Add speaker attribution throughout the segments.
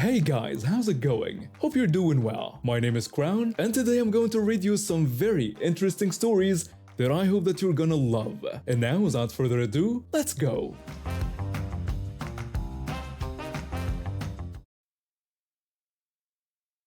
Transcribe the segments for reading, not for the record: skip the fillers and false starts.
Speaker 1: Hey guys, how's it going? Hope you're doing well. My name is Crown, and today I'm going to read you some very interesting stories that I hope that you're gonna love. And now, without further ado, let's go!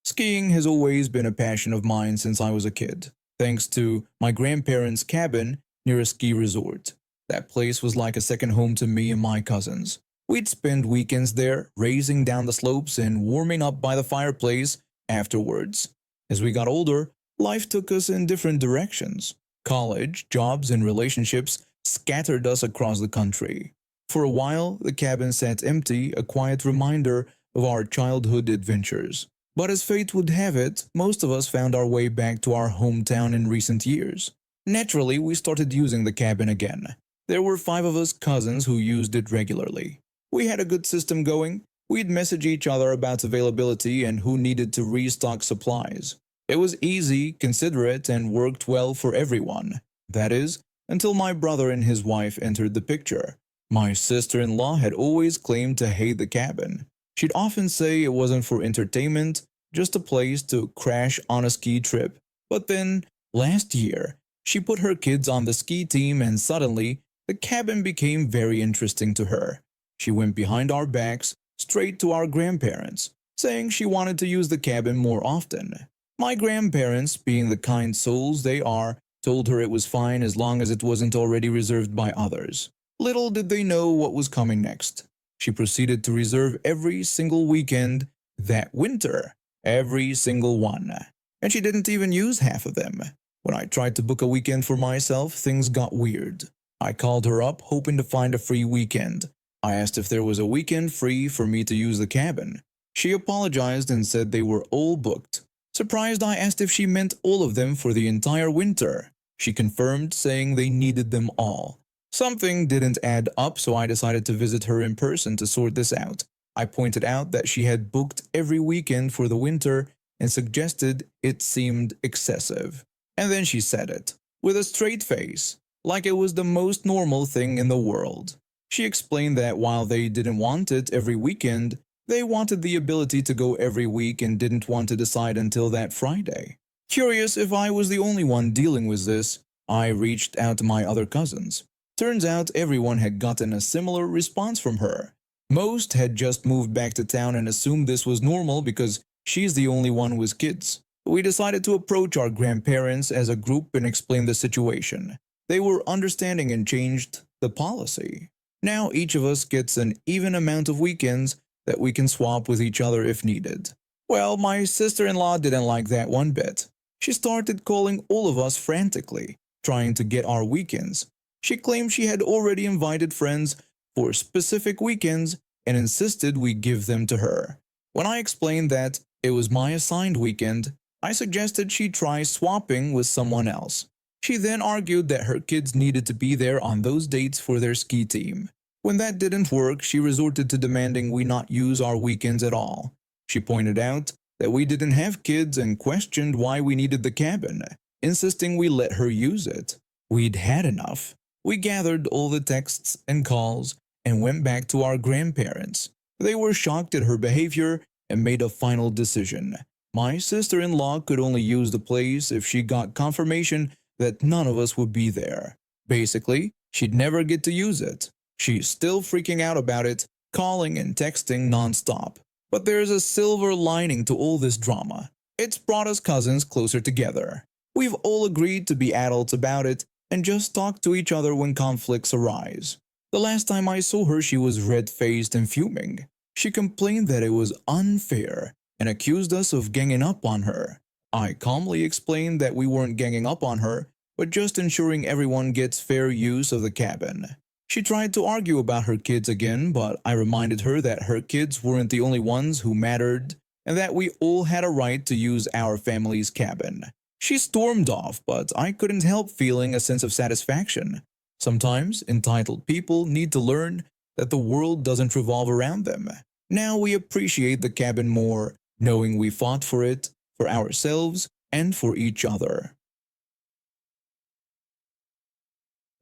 Speaker 2: Skiing has always been a passion of mine since I was a kid, thanks to my grandparents' cabin near a ski resort. That place was like a second home to me and my cousins. We'd spend weekends there, racing down the slopes and warming up by the fireplace afterwards. As we got older, life took us in different directions. College, jobs, and relationships scattered us across the country. For a while, the cabin sat empty, a quiet reminder of our childhood adventures. But as fate would have it, most of us found our way back to our hometown in recent years. Naturally, we started using the cabin again. There were 5 of us cousins who used it regularly. We had a good system going. We'd message each other about availability and who needed to restock supplies. It was easy, considerate, and worked well for everyone. That is, until my brother and his wife entered the picture. My sister-in-law had always claimed to hate the cabin. She'd often say it wasn't for entertainment, just a place to crash on a ski trip. But then, last year, she put her kids on the ski team and suddenly, the cabin became very interesting to her. She went behind our backs, straight to our grandparents, saying she wanted to use the cabin more often. My grandparents, being the kind souls they are, told her it was fine as long as it wasn't already reserved by others. Little did they know what was coming next. She proceeded to reserve every single weekend that winter, every single one. And she didn't even use half of them. When I tried to book a weekend for myself, things got weird. I called her up hoping to find a free weekend. I asked if there was a weekend free for me to use the cabin. She apologized and said they were all booked. Surprised, I asked if she meant all of them for the entire winter. She confirmed, saying they needed them all. Something didn't add up, so I decided to visit her in person to sort this out. I pointed out that she had booked every weekend for the winter and suggested it seemed excessive. And then she said it, with a straight face, like it was the most normal thing in the world. She explained that while they didn't want it every weekend, they wanted the ability to go every week and didn't want to decide until that Friday. Curious if I was the only one dealing with this, I reached out to my other cousins. Turns out everyone had gotten a similar response from her. Most had just moved back to town and assumed this was normal because she's the only one with kids. We decided to approach our grandparents as a group and explain the situation. They were understanding and changed the policy. Now each of us gets an even amount of weekends that we can swap with each other if needed. Well, my sister-in-law didn't like that one bit. She started calling all of us frantically, trying to get our weekends. She claimed she had already invited friends for specific weekends and insisted we give them to her. When I explained that it was my assigned weekend, I suggested she try swapping with someone else. She then argued that her kids needed to be there on those dates for their ski team. When that didn't work, she resorted to demanding we not use our weekends at all. She pointed out that we didn't have kids and questioned why we needed the cabin, insisting we let her use it. We'd had enough. We gathered all the texts and calls and went back to our grandparents. They were shocked at her behavior and made a final decision. My sister-in-law could only use the place if she got confirmation that none of us would be there. Basically, she'd never get to use it. She's still freaking out about it, calling and texting nonstop. But there's a silver lining to all this drama. It's brought us cousins closer together. We've all agreed to be adults about it and just talk to each other when conflicts arise. The last time I saw her, she was red-faced and fuming. She complained that it was unfair and accused us of ganging up on her. I calmly explained that we weren't ganging up on her, but just ensuring everyone gets fair use of the cabin. She tried to argue about her kids again, but I reminded her that her kids weren't the only ones who mattered and that we all had a right to use our family's cabin. She stormed off, but I couldn't help feeling a sense of satisfaction. Sometimes entitled people need to learn that the world doesn't revolve around them. Now we appreciate the cabin more, knowing we fought for it, for ourselves, and for each other.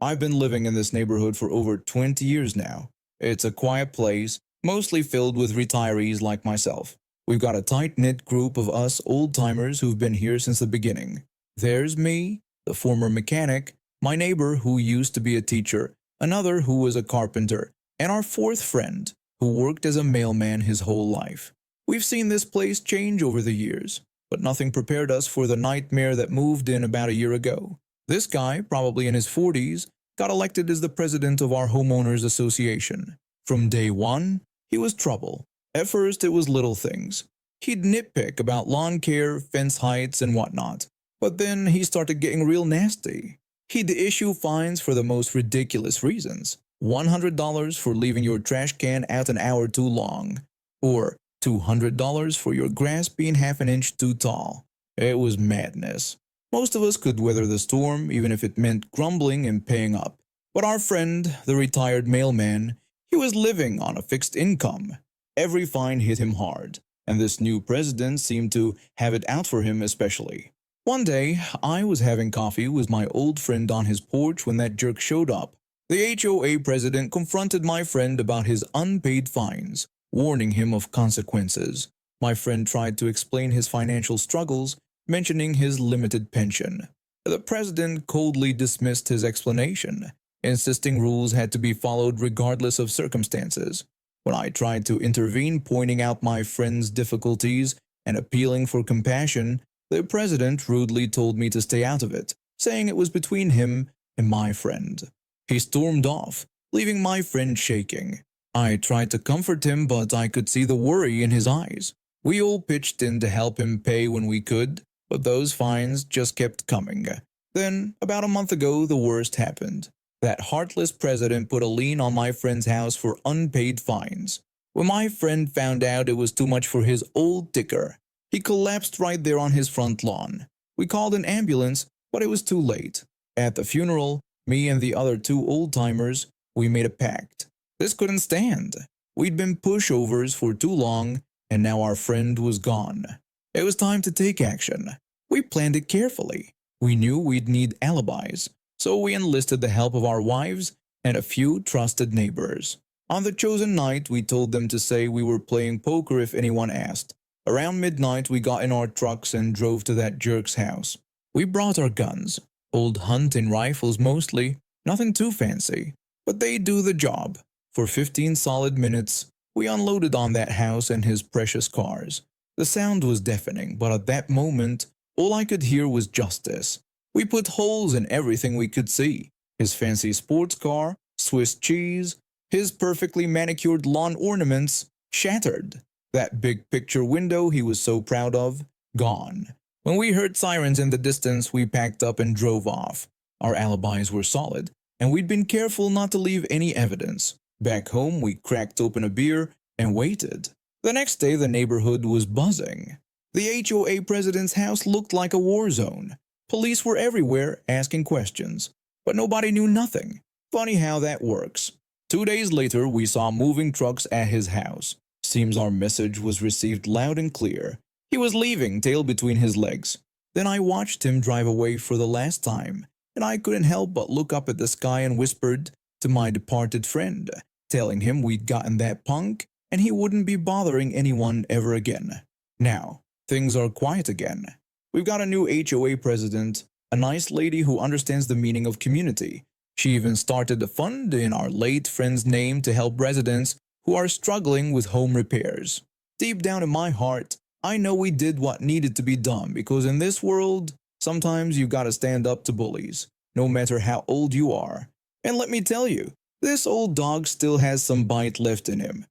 Speaker 2: I've been living in this neighborhood for over 20 years now. It's a quiet place, mostly filled with retirees like myself. We've got a tight-knit group of us old-timers who've been here since the beginning. There's me, the former mechanic, my neighbor who used to be a teacher, another who was a carpenter, and our fourth friend, who worked as a mailman his whole life. We've seen this place change over the years, but nothing prepared us for the nightmare that moved in about a year ago. This guy, probably in his 40s, got elected as the president of our homeowners association. From day one, he was trouble. At first, it was little things. He'd nitpick about lawn care, fence heights, and whatnot. But then he started getting real nasty. He'd issue fines for the most ridiculous reasons. $100 for leaving your trash can out an hour too long. Or $200 for your grass being half an inch too tall. It was madness. Most of us could weather the storm, even if it meant grumbling and paying up. But our friend, the retired mailman, he was living on a fixed income. Every fine hit him hard, and this new president seemed to have it out for him especially. One day, I was having coffee with my old friend on his porch when that jerk showed up. The HOA president confronted my friend about his unpaid fines, warning him of consequences. My friend tried to explain his financial struggles, mentioning his limited pension. The president coldly dismissed his explanation, insisting rules had to be followed regardless of circumstances. When I tried to intervene, pointing out my friend's difficulties and appealing for compassion, the president rudely told me to stay out of it, saying it was between him and my friend. He stormed off, leaving my friend shaking. I tried to comfort him, but I could see the worry in his eyes. We all pitched in to help him pay when we could, but those fines just kept coming. Then, about a month ago, the worst happened. That heartless president put a lien on my friend's house for unpaid fines. When my friend found out it was too much for his old ticker, he collapsed right there on his front lawn. We called an ambulance, but it was too late. At the funeral, me and the other two old-timers, we made a pact. This couldn't stand. We'd been pushovers for too long, and now our friend was gone. It was time to take action. We planned it carefully. We knew we'd need alibis, so we enlisted the help of our wives and a few trusted neighbors. On the chosen night, we told them to say we were playing poker if anyone asked. Around midnight, we got in our trucks and drove to that jerk's house. We brought our guns, old hunting rifles mostly, nothing too fancy, but they do the job. For 15 solid minutes, we unloaded on that house and his precious cars. The sound was deafening, but at that moment, all I could hear was justice. We put holes in everything we could see. His fancy sports car, Swiss cheese, his perfectly manicured lawn ornaments, shattered. That big picture window he was so proud of, gone. When we heard sirens in the distance, we packed up and drove off. Our alibis were solid, and we'd been careful not to leave any evidence. Back home, we cracked open a beer and waited. The next day, the neighborhood was buzzing. The HOA president's house looked like a war zone. Police were everywhere asking questions, but nobody knew nothing. Funny how that works. 2 days later, we saw moving trucks at his house. Seems our message was received loud and clear. He was leaving, tail between his legs. Then I watched him drive away for the last time, and I couldn't help but look up at the sky and whispered to my departed friend, telling him we'd gotten that punk and he wouldn't be bothering anyone ever again. Now, things are quiet again. We've got a new HOA president, a nice lady who understands the meaning of community. She even started a fund in our late friend's name to help residents who are struggling with home repairs. Deep down in my heart, I know we did what needed to be done because in this world, sometimes you gotta stand up to bullies, no matter how old you are. And let me tell you, this old dog still has some bite left in him.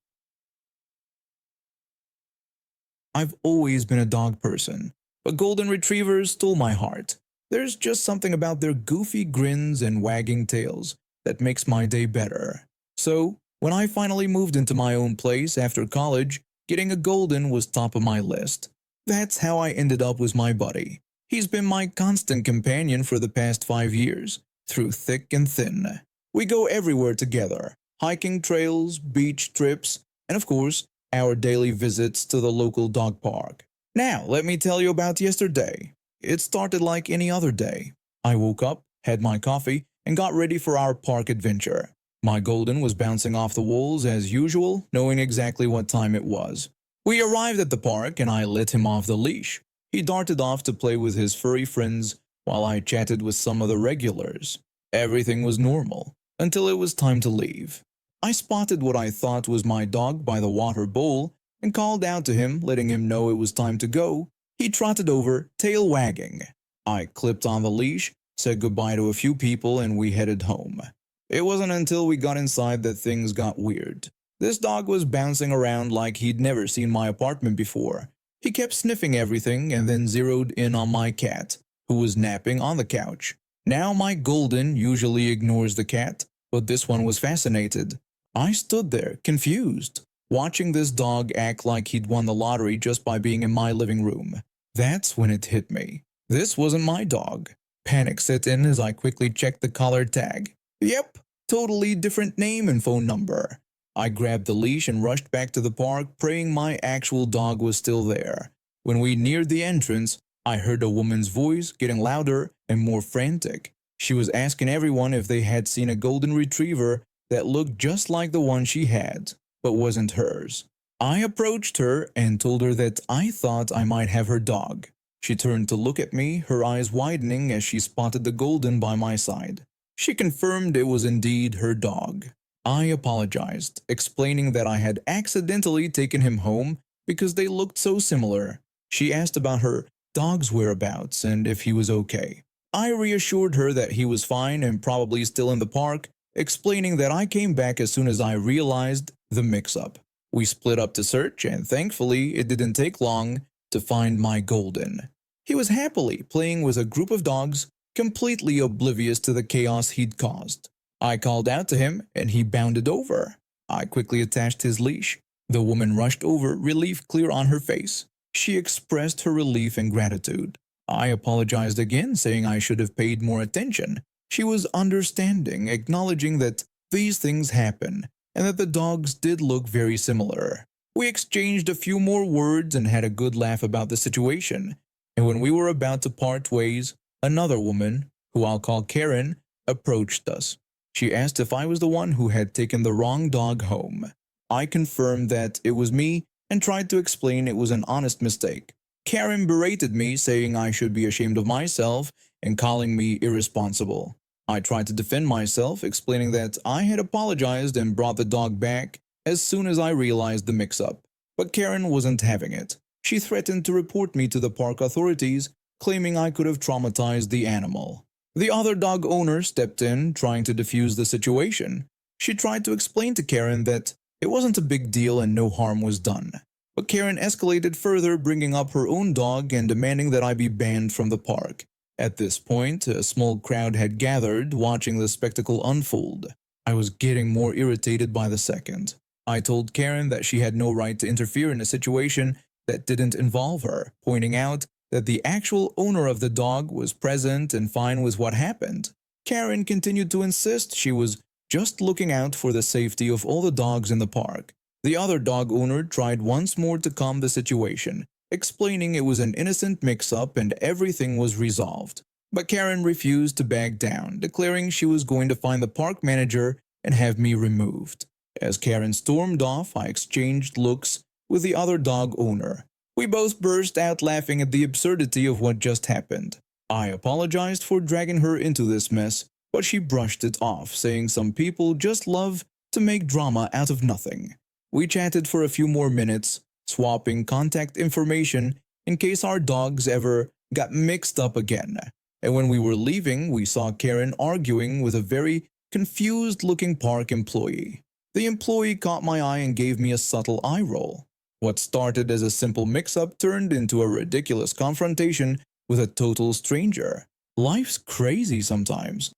Speaker 2: I've always been a dog person, but golden retrievers stole my heart. There's just something about their goofy grins and wagging tails that makes my day better. So, when I finally moved into my own place after college, getting a golden was top of my list. That's how I ended up with my buddy. He's been my constant companion for the past 5 years, through thick and thin. We go everywhere together, hiking trails, beach trips, and of course, our daily visits to the local dog park. Now, let me tell you about yesterday. It started like any other day. I woke up, had my coffee, and got ready for our park adventure. My golden was bouncing off the walls as usual, knowing exactly what time it was. We arrived at the park and I let him off the leash. He darted off to play with his furry friends while I chatted with some of the regulars. Everything was normal until it was time to leave. I spotted what I thought was my dog by the water bowl and called out to him, letting him know it was time to go. He trotted over, tail wagging. I clipped on the leash, said goodbye to a few people, and we headed home. It wasn't until we got inside that things got weird. This dog was bouncing around like he'd never seen my apartment before. He kept sniffing everything and then zeroed in on my cat, who was napping on the couch. Now my golden usually ignores the cat, but this one was fascinated. I stood there, confused, watching this dog act like he'd won the lottery just by being in my living room. That's when it hit me. This wasn't my dog. Panic set in as I quickly checked the collar tag. Yep, totally different name and phone number. I grabbed the leash and rushed back to the park, praying my actual dog was still there. When we neared the entrance, I heard a woman's voice getting louder and more frantic. She was asking everyone if they had seen a golden retriever that looked just like the one she had, but wasn't hers. I approached her and told her that I thought I might have her dog. She turned to look at me, her eyes widening as she spotted the golden by my side. She confirmed it was indeed her dog. I apologized, explaining that I had accidentally taken him home because they looked so similar. She asked about her dog's whereabouts and if he was okay. I reassured her that he was fine and probably still in the park, explaining that I came back as soon as I realized the mix-up. We split up to search, and thankfully it didn't take long to find my golden. He was happily playing with a group of dogs, completely oblivious to the chaos he'd caused. I called out to him, and he bounded over. I quickly attached his leash. The woman rushed over, relief clear on her face. She expressed her relief and gratitude. I apologized again, saying I should have paid more attention. She was understanding, acknowledging that these things happen, and that the dogs did look very similar. We exchanged a few more words and had a good laugh about the situation. And when we were about to part ways, another woman, who I'll call Karen, approached us. She asked if I was the one who had taken the wrong dog home. I confirmed that it was me and tried to explain it was an honest mistake. Karen berated me, saying I should be ashamed of myself and calling me irresponsible. I tried to defend myself, explaining that I had apologized and brought the dog back as soon as I realized the mix-up. But Karen wasn't having it. She threatened to report me to the park authorities, claiming I could have traumatized the animal. The other dog owner stepped in, trying to defuse the situation. She tried to explain to Karen that it wasn't a big deal and no harm was done. But Karen escalated further, bringing up her own dog and demanding that I be banned from the park. At this point, a small crowd had gathered, watching the spectacle unfold. I was getting more irritated by the second. I told Karen that she had no right to interfere in a situation that didn't involve her, pointing out that the actual owner of the dog was present and fine with what happened. Karen continued to insist she was just looking out for the safety of all the dogs in the park. The other dog owner tried once more to calm the situation, explaining it was an innocent mix-up and everything was resolved. But Karen refused to back down, declaring she was going to find the park manager and have me removed. As Karen stormed off, I exchanged looks with the other dog owner. We both burst out laughing at the absurdity of what just happened. I apologized for dragging her into this mess, but she brushed it off, saying some people just love to make drama out of nothing. We chatted for a few more minutes, swapping contact information in case our dogs ever got mixed up again. And when we were leaving, we saw Karen arguing with a very confused-looking park employee. The employee caught my eye and gave me a subtle eye roll. What started as a simple mix-up turned into a ridiculous confrontation with a total stranger. Life's crazy sometimes.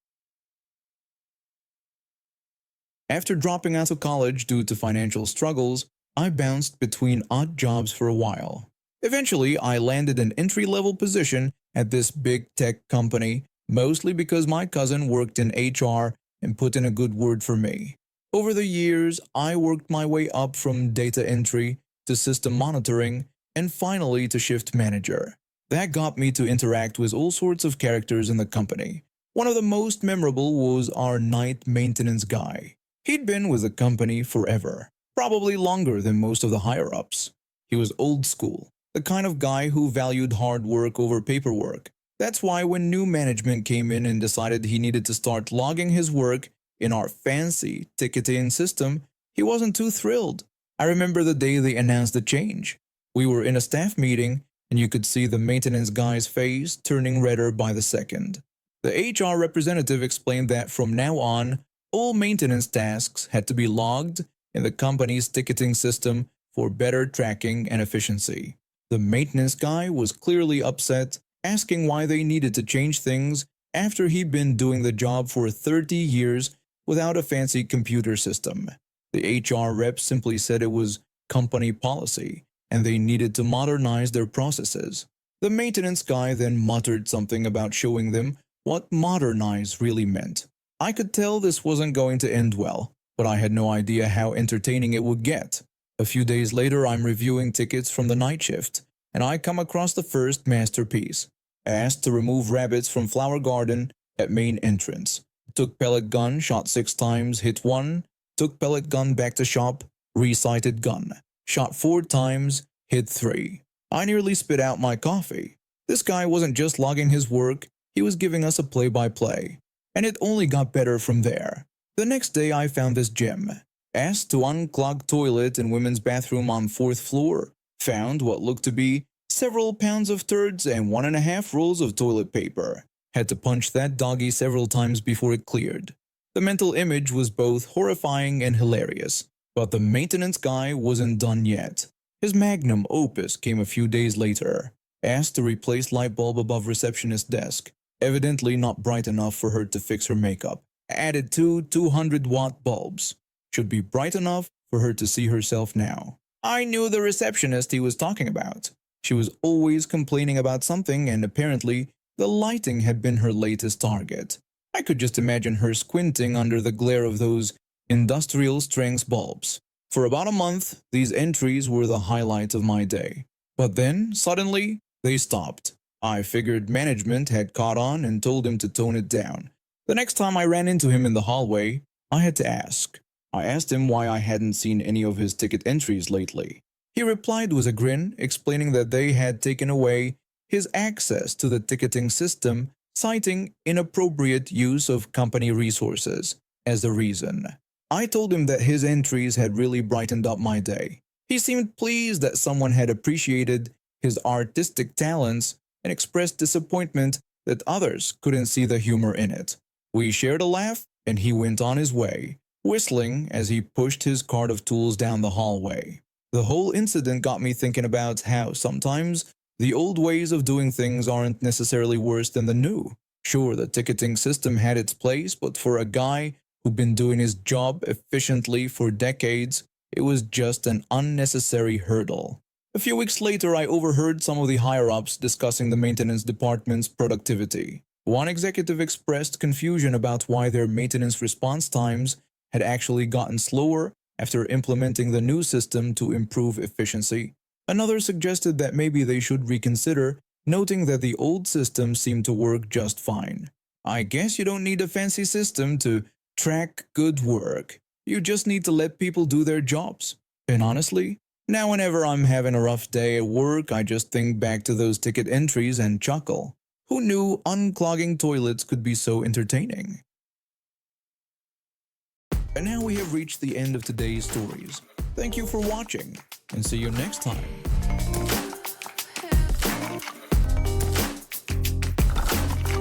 Speaker 2: After dropping out of college due to financial struggles, I bounced between odd jobs for a while. Eventually, I landed an entry-level position at this big tech company, mostly because my cousin worked in HR and put in a good word for me. Over the years, I worked my way up from data entry to system monitoring and finally to shift manager. That got me to interact with all sorts of characters in the company. One of the most memorable was our night maintenance guy. He'd been with the company forever, probably longer than most of the higher-ups. He was old school, the kind of guy who valued hard work over paperwork. That's why when new management came in and decided he needed to start logging his work in our fancy ticketing system, he wasn't too thrilled. I remember the day they announced the change. We were in a staff meeting, and you could see the maintenance guy's face turning redder by the second. The HR representative explained that from now on, all maintenance tasks had to be logged in the company's ticketing system for better tracking and efficiency. The maintenance guy was clearly upset, asking why they needed to change things after he'd been doing the job for 30 years without a fancy computer system. The HR rep simply said it was company policy and they needed to modernize their processes. The maintenance guy then muttered something about showing them what modernize really meant. I could tell this wasn't going to end well, but I had no idea how entertaining it would get. A few days later, I'm reviewing tickets from the night shift, and I come across the first masterpiece. Asked to remove rabbits from flower garden at main entrance. Took pellet gun, shot 6 times, hit 1. Took pellet gun back to shop, resighted gun. Shot 4 times, hit 3. I nearly spit out my coffee. This guy wasn't just logging his work, he was giving us a play-by-play. And it only got better from there. The next day I found this gem. Asked to unclog toilet in women's bathroom on 4th floor. Found what looked to be several pounds of turds and 1.5 rolls of toilet paper. Had to punch that doggy several times before it cleared. The mental image was both horrifying and hilarious. But the maintenance guy wasn't done yet. His magnum opus came a few days later. Asked to replace light bulb above receptionist's desk. Evidently not bright enough for her to fix her makeup. Added 2 200-watt bulbs. Should be bright enough for her to see herself now. I knew the receptionist he was talking about. She was always complaining about something, and apparently the lighting had been her latest target. I could just imagine her squinting under the glare of those industrial strength bulbs. For about a month, these entries were the highlight of my day. But then, suddenly, they stopped. I figured management had caught on and told him to tone it down. The next time I ran into him in the hallway, I had to ask. I asked him why I hadn't seen any of his ticket entries lately. He replied with a grin, explaining that they had taken away his access to the ticketing system, citing inappropriate use of company resources as the reason. I told him that his entries had really brightened up my day. He seemed pleased that someone had appreciated his artistic talents and expressed disappointment that others couldn't see the humor in it. We shared a laugh, and he went on his way, whistling as he pushed his cart of tools down the hallway. The whole incident got me thinking about how sometimes the old ways of doing things aren't necessarily worse than the new. Sure, the ticketing system had its place, but for a guy who'd been doing his job efficiently for decades, it was just an unnecessary hurdle. A few weeks later, I overheard some of the higher-ups discussing the maintenance department's productivity. One executive expressed confusion about why their maintenance response times had actually gotten slower after implementing the new system to improve efficiency. Another suggested that maybe they should reconsider, noting that the old system seemed to work just fine. I guess you don't need a fancy system to track good work. You just need to let people do their jobs. And honestly, now whenever I'm having a rough day at work, I just think back to those ticket entries and chuckle. Who knew unclogging toilets could be so entertaining? And now we have reached the end of today's stories. Thank you for watching, and see you next time.